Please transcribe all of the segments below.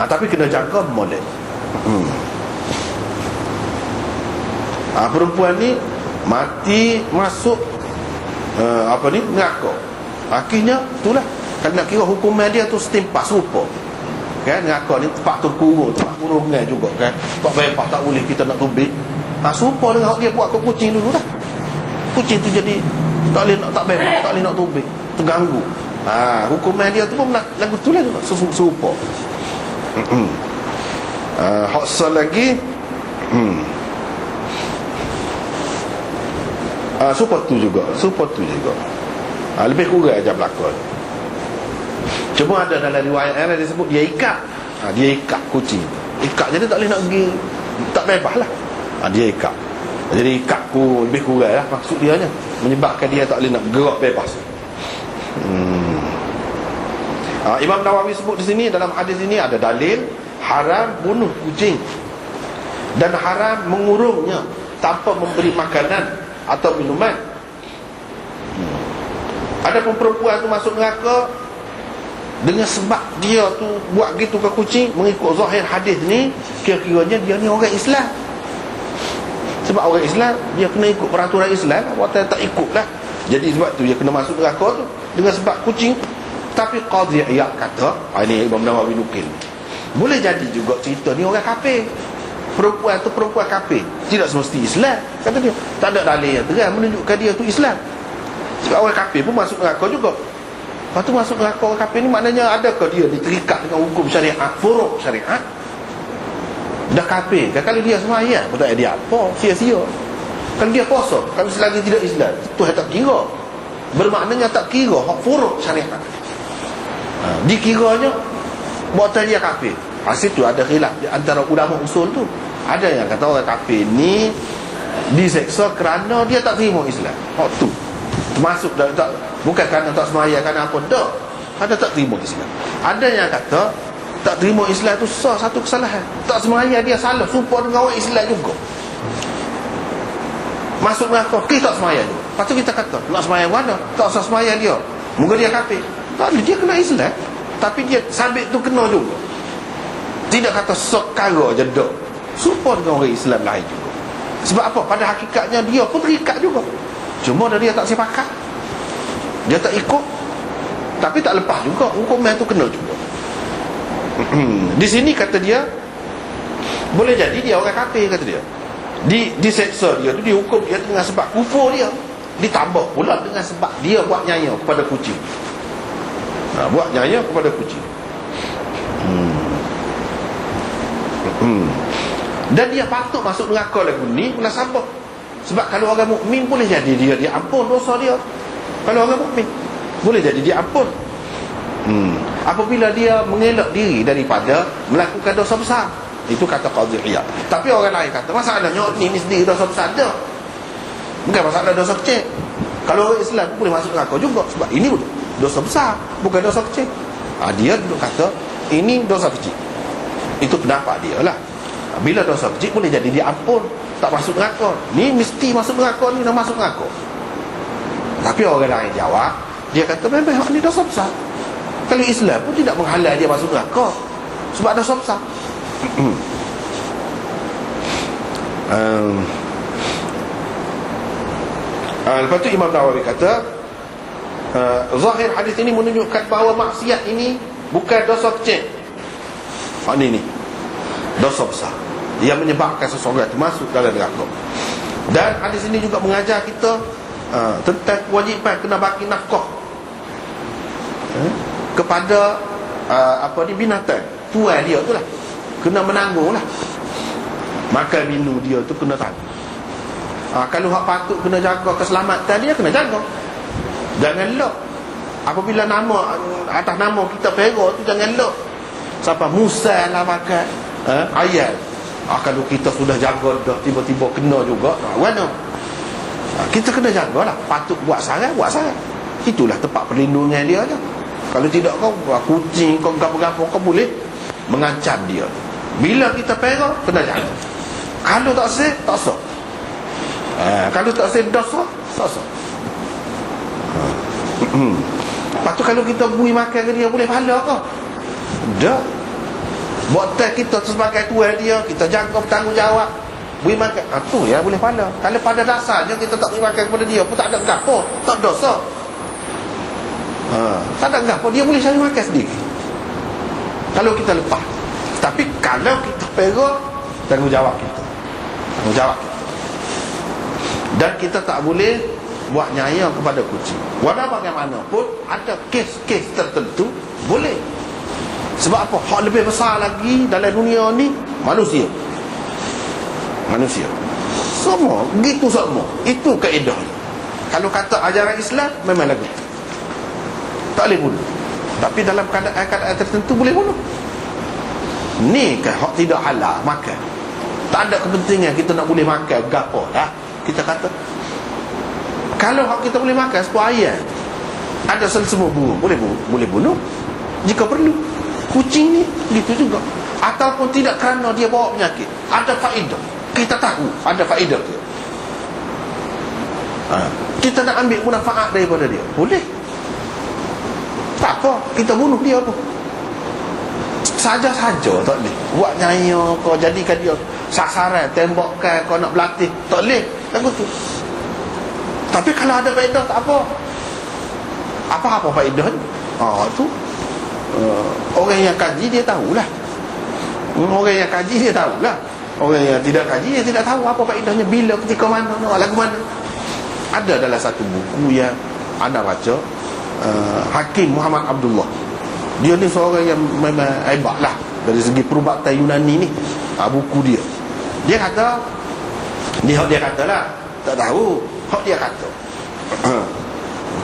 Tapi kena jaga molek. Perempuan ni mati masuk neraka. Akhirnya itulah, kalau nak kira hukuman dia tu setimpa serupa. Kan neraka ni tempat terkurung, tempat kurungan juga kan. Sebab bebas tak boleh kita nak tubik. Serupa dengan dia buat ke kucing dulu dah. Kucing tu jadi tak boleh nak, tak bebas, tak boleh nak tubik, terganggu. Hukuman dia tu pun lagu tu lah serupa. Hak lagi support tu juga. Lebih kurang aja berlakon. Cuma ada dalam riwayat yang dia sebut dia ikat. Dia ikat kucing. Ikat jadi tak boleh nak pergi, tak bebas lah. Dia ikat. Jadi ikat ku lebih kurang lah maksud dia nya, menyebabkan dia tak boleh nak gerak bebas. Imam Nawawi sebut di sini, dalam hadis ini ada dalil haram bunuh kucing dan haram mengurungnya tanpa memberi makanan atau minuman. Adapun perempuan tu masuk neraka dengan sebab dia tu buat gitu ke kucing, mengikut zahir hadis ni, kira-kiranya dia ni orang Islam. Sebab orang Islam dia kena ikut peraturan Islam, waktu tak ikut lah. Jadi sebab tu dia kena masuk neraka tu dengan sebab kucing. Tapi Qadhi Iyad kata, ini Imam Nawawi nukil, boleh jadi juga cerita ni orang kafir. Perempuan tu perempuan kafir, tidak semesti Islam, kata dia. Tak ada dalil yang terang menunjukkan dia tu Islam. Sebab orang kafir pun masuk neraka juga. Lepas tu masuk neraka orang kafir ni, maknanya adakah dia diterikat dengan hukum syariat, furuk syariat? Dah kafir kan, kalau dia semayang pun tak ada apa, sia-sia. Kalau dia puasa, kalau selagi tidak Islam, tu tak kira. Bermaknanya tak kira hak furuk syariat. Dikiranya buatan dia kafir. Situ ada khilaf di antara ulama usul tu. Ada yang kata orang kafir ni diseksa kerana dia tak terima Islam. Hak tu termasuk tak, bukan kerana tak sembahyang, kerana apa dak, ada tak terima Islam. Ada yang kata tak terima Islam tu sah satu kesalahan. Tak sembahyang dia salah, serupa dengan orang Islam juga. Masuk neraka, kita tak sembahyang juga. Lepas tu kita kata nak sembahyang mana? Tak usah sembahyang dia, moga dia kafir. Tak ada, dia kena Islam, tapi dia sabit tu kena juga. Tidak kata sekara je dak, serupa dengan orang Islam lain juga. Sebab apa? Pada hakikatnya dia pun terikat juga, cuma dia tak sepakat, dia tak ikut. Tapi tak lepas juga, hukuman tu kena juga. Di sini kata dia boleh jadi dia orang kafir, kata dia. Diseksa dia tu, dihukum dia dengan sebab kufur dia, ditambah pula dengan sebab dia buat nyaya kepada kucing. Buat nyaya kepada kucing. Dan dia patut masuk neraka lagu ni pula sabar. Sebab kalau orang mukmin boleh jadi dia ampun dosa dia. Kalau orang mukmin boleh jadi dia ampun. Apabila dia mengelak diri daripada melakukan dosa besar. Itu kata Qadhi Iyad. Tapi orang lain kata masalahnya ni sendiri dosa besar dah, bukan masalah dosa kecil. Kalau orang Islam pun boleh masuk neraka juga, sebab ini dosa besar, bukan dosa kecil. Dia duduk kata ini dosa kecil. Itu pendapat dia lah. Bila dosa kecil boleh jadi dia ampun, tak masuk neraka. Ni mesti masuk neraka, ni dah masuk neraka. Tapi orang lain jawab, dia kata memang ni dosa besar. Kalau Islam pun tidak menghalang dia masuk neraka, sebab dosa besar. Lepas tu Imam Nawawi kata, zahir hadis ini menunjukkan bahawa maksiat ini bukan dosa kecil. Ini dosa besar yang menyebabkan seseorang itu masuk dalam neraka. Dan hadis ini juga mengajar kita tentang kewajipan kena bagi nafkah kepada binatang tuan dia tu lah, kena menanggung lah. Makan minum dia tu kena tanggung. Kalau hak patut kena jaga keselamatan dia, kena jaga. Jangan lok. Apabila nama atas nama kita perak tu, jangan lok sampai Musa lah makan ayat. Kalau kita sudah jaga dah, tiba-tiba kena juga, mana? Kita kena jagalah. Patut buat saran, buat saran. Itulah tempat perlindungan dia je. Kalau tidak, kau kucing, kau gapo-gapo, kau boleh mengancam dia. Bila kita perak, kena jaga. Kalau tak sah, tak sah. Kalau tak sah, dosa, tak sah. Lepas tu kalau kita bui makan ke dia, boleh pahala ke? Tak. Buat test kita sebagai tuan dia, kita jaga bertanggungjawab, beri makan. Tu ya boleh pada. Kalau pada dasarnya kita tak beri makan kepada dia pun tak ada gapo, tak dosa. Tak ada gapo, dia boleh cari makan sendiri kalau kita lepas. Tapi kalau kita pegang, tanggungjawab kita. Tanggungjawab kita. Dan kita tak boleh buat nyaya kepada kucing. Walau bagaimanapun ada kes-kes tertentu boleh. Sebab apa? Hak lebih besar lagi dalam dunia ni manusia. Manusia. Semua gitu semua. Itu kaedah. Kalau kata ajaran Islam memang lagu. Tak boleh bunuh. Tapi dalam keadaan tertentu boleh bunuh. Ni kan hak tidak halal makan. Tak ada kepentingan kita nak boleh makan gapo dah. Kita kata kalau hak kita boleh makan sebuah ayam, ada semua burung, boleh bunuh jika perlu. Kucing ni gitu juga. Ataupun tidak kerana dia bawa penyakit, ada faedah. Kita tahu ada faedah dia. Kita nak ambil manfaat daripada dia, boleh. Tak apa, kita bunuh dia apa. Saja-saja tak boleh. Buat nyaya kau jadikan dia sasaran, tembakkan kau nak berlatih, tak boleh. Lagu tu. Tapi kalau ada faedah tak apa. Apa-apa faedah ni? Tu orang yang kaji dia tahulah. Orang yang kaji dia tahulah. Orang yang tidak kaji dia tidak tahu apa faedahnya, bila, ketika mana, lagu mana. Ada dalam satu buku yang anda baca, Hakim Muhammad Abdullah. Dia ni seorang yang memang hebat lah dari segi perubatan Yunani ni. Buku dia, dia kata, dia kata lah, tak tahu hak dia kata.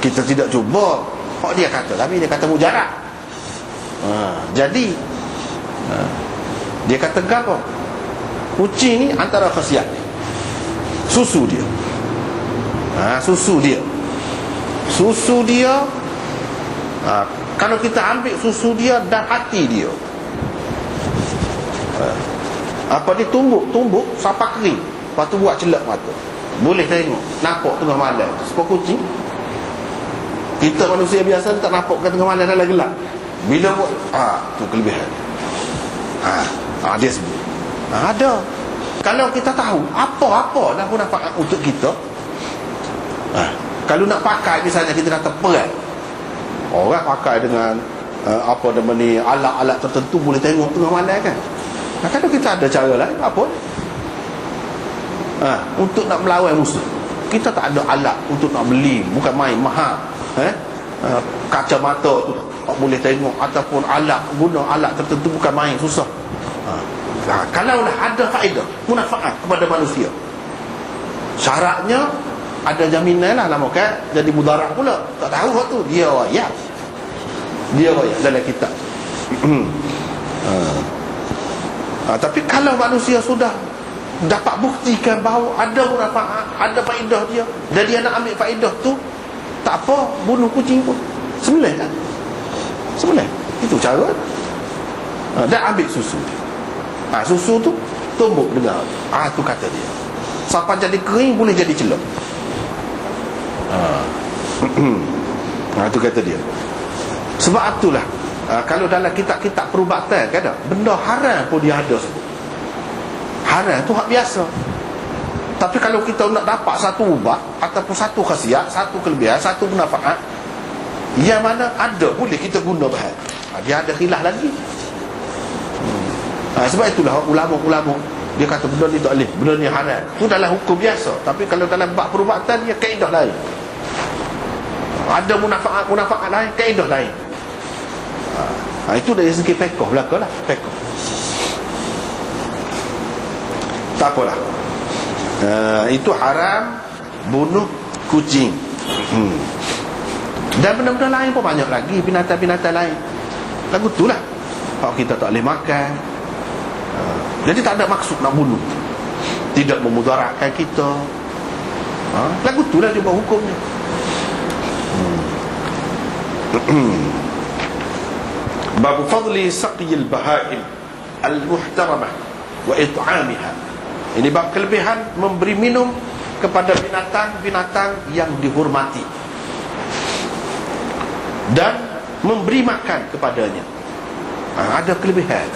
Kita tidak cuba hak dia kata, tapi dia kata mujarab. Jadi dia kata apa? Kucing ni antara khasiat ni, susu dia. Susu dia kalau kita ambil susu dia dan hati dia, apa dia tumbuk sampai kering, lepas tu buat celak mata, boleh tengok, nampak tengah malam. Sebab kucing, kita manusia biasa tak nampak ke tengah malam dalam gelap. Bila buat, tu kelebihan. Dia sebut ada. Kalau kita tahu apa-apa dah manfaat untuk kita. Kalau nak pakai, misalnya kita kata perang, orang pakai dengan apa nama ni, alat-alat tertentu, boleh tengok tengah malam kan. Kalau kita ada cara lain, apa untuk nak melawan musuh, kita tak ada alat untuk nak beli, bukan main mahal. Kacamata tu boleh tengok, ataupun guna alat tertentu, bukan main, susah. Kalaulah ada faedah, manfaat kepada manusia, syaratnya ada jaminan lah, lama kan jadi mudarat pula. Tak tahu hak tu, dia ayat dalam kitab. Tapi kalau manusia sudah dapat buktikan bahawa ada manfaat, ada faedah dia, dan dia nak ambil faedah tu, tak apa, bunuh kucing pun, sembelih kan, sembelih. Itu cara. Dan ambil susu dia. Susu tu tumbuk dengar. Tu kata dia, sampai jadi kering, boleh jadi celok. Itu kata dia. Sebab itulah kalau dalam kitab-kitab perubatan kan ada benda haram pun dia ada sebut. Haram tu hak biasa. Tapi kalau kita nak dapat satu ubat ataupun satu khasiat, satu kelebihan, satu manfaat yang mana ada, boleh kita guna bahan, dia ada khilaf lagi. Sebab itulah ulama-ulama dia kata benda ni tak boleh, benda ni haram. Itu dalam hukum biasa. Tapi kalau dalam bab perubatan, dia kaedah lain. Ada munafa'at lain, kaedah lain. Itu dari segi fiqh belaka lah, fiqh. Tak apalah. Itu haram bunuh kucing. Dan benda-benda lain pun banyak lagi, binatang-binatang lain. Lagu tu lah kita tak boleh makan. Jadi tak ada maksud nak bunuh, tidak memudaratkan kita. Lagu tu lah dia buat hukumnya. Bab fadli saqiyil bahaim al-muhtaramah wa it'amiha. Ini bab kelebihan memberi minum kepada binatang-binatang yang dihormati dan memberi makan kepadanya. Ada kelebihan.